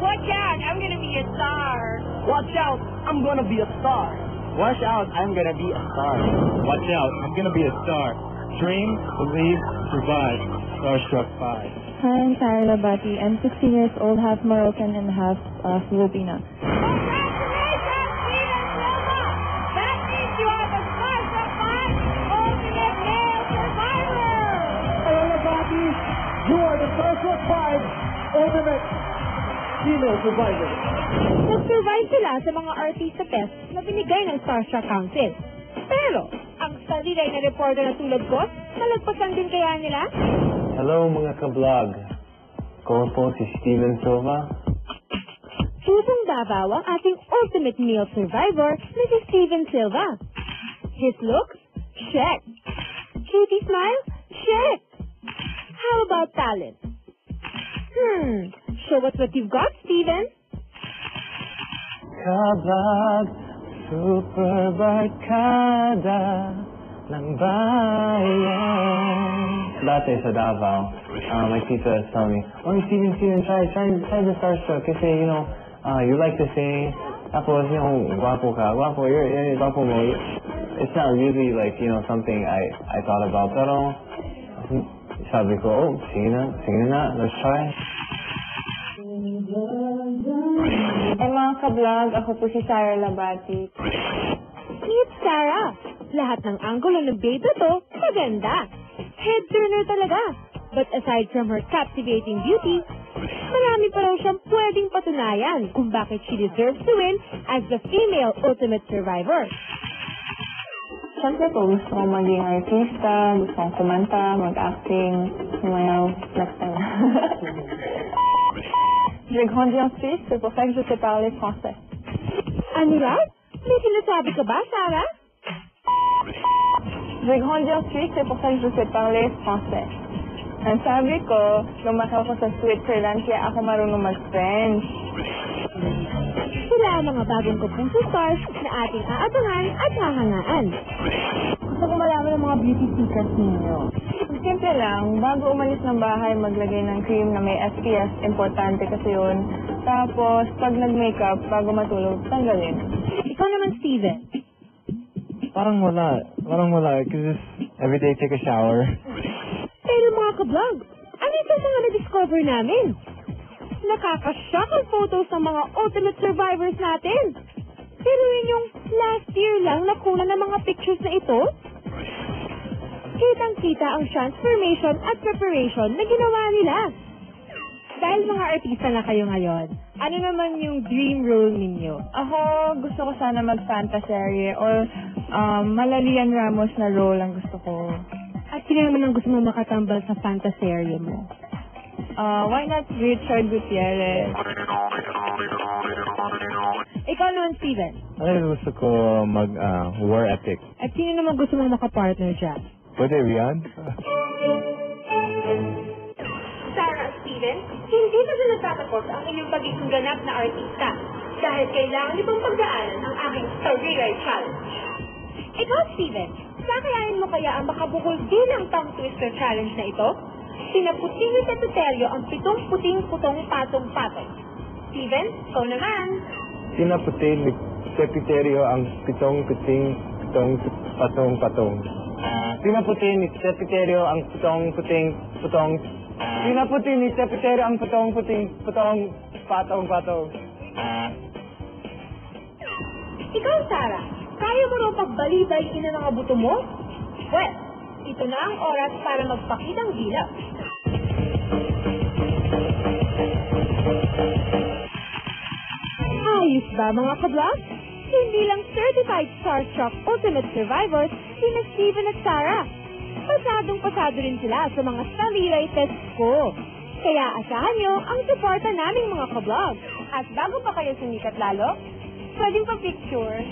Watch out, I'm gonna be a star. Watch out, I'm gonna be a star. Watch out, I'm gonna be a star. Watch out, I'm gonna be a star. Dream, believe, survive. Starstruck 5. Hi, I'm Sarah Labati. I'm 16 years old, half Moroccan and half Filipina. Congratulations, Steven Silva! That means you are the Starstruck 5 Ultimate Male Survivor! Sarah Labati, you are the Starstruck 5 Ultimate Female Survivor. Nag-survive sila sa mga artista test na binigay ng Starstruck Council. Pero, ang salilay na reporter na tulad ko, malagpasan din kaya nila? Hello mga ka-vlog. Ko po si Steven Silva. Pusong Davao ang ating ultimate male survivor na si Steven Silva. His looks? Check. Cutie smile? Check. How about talent? Show us what you've got, Steven. Ka-vlog, super barkada ng bayan. Dati sa Davao, my tita told me, oh, Steven, try the Starstruck. Kasi, you like to sing. Tapos, guwapo ka. You're guwapo mo. It's not really like, something I thought about. Pero, sabi ko, oh, sige na, let's try. Mga ka-vlog, ako po si Sarah Labati. Meet Sarah. Lahat ng anggulo ng baby to, maganda. Head-turner talaga. But aside from her captivating beauty, marami pa raw siyang pwedeng patunayan kung bakit she deserves to win as the female ultimate survivor. Siyempre po, gusto kong maging artista, gusto kong kumanta, mag-acting, next time. J'ai grandi en Suisse, c'est pour ça que je sais parler français. Ano raw? May sinasabi ka ba, Sarah? J'ai grandi en Suisse, c'est pour ça que je sais parler français. Ang sabi ko, lumaki ako sa Switzerland, kaya ako marunong mag-French. Sila ang mga bagong Kapuso stars na ating aabangan at hahangaan. Gusto ko malaman ng mga beauty secrets ninyo. Simple lang, bago umalis ng bahay, maglagay ng cream na may SPF, importante kasi yun. Tapos, pag nag-makeup, bago matulog, tanggalin. Ikaw naman, Steven. Parang wala, kasi everyday take a shower. Pero mga ka-vlog, ano ito mga na-discover namin? Nakaka-shock ang photos ng mga ultimate survivors natin. Pero yun yung last year lang nakuna ng mga pictures na ito. Kitang-kita ang transformation at preparation na ginawa nila. Dahil mga artista na kayo ngayon, ano naman yung dream role ninyo? Ako, gusto ko sana mag-fantasy or Malalian Ramos na role ang gusto ko. At sino naman ang gusto mo makatambal sa fantasy mo? Why not Richard Gutierrez? Ikaw naman, Steven. Ano gusto ko war epic? At sino naman gusto mo makapartner dyan? Pwede Rian? Sarah at Steven, hindi na natatapos ang inyong pagiging ganap na artista dahil kailangan nitong pagdaanan ang aking Story Challenge. Ikaw, Steven, kakayanin mo kaya ang makabukol din ang tongue twister challenge na ito? Pinaputing ni Tetuterio ang 7 puting-putong patong-patong. Steven, ikaw naman. Pinaputing ni Tetuterio ang 7 puting-putong patong-patong. Pinaputing ni Tetuterio ang 7 puting-putong. Pinaputing ni Tetuterio ang 7 puting-putong patong-patong. Ikaw, Sarah, kaya mo raw pagbalibayin na ng buto mo? Well, ito na ang oras para magpakitang bilang. Ayos ba mga ka-vlog? Hindi lang certified Starstruck Ultimate Survivors sina Steven at Sarah. Pasadong-pasado rin sila sa mga salilay tests ko. Kaya asahan nyo ang suporta naming mga ka-vlog. At bago pa kayo sumikat lalo, pwedeng pa-picture.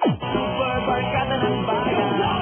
Super barkada ng bayan.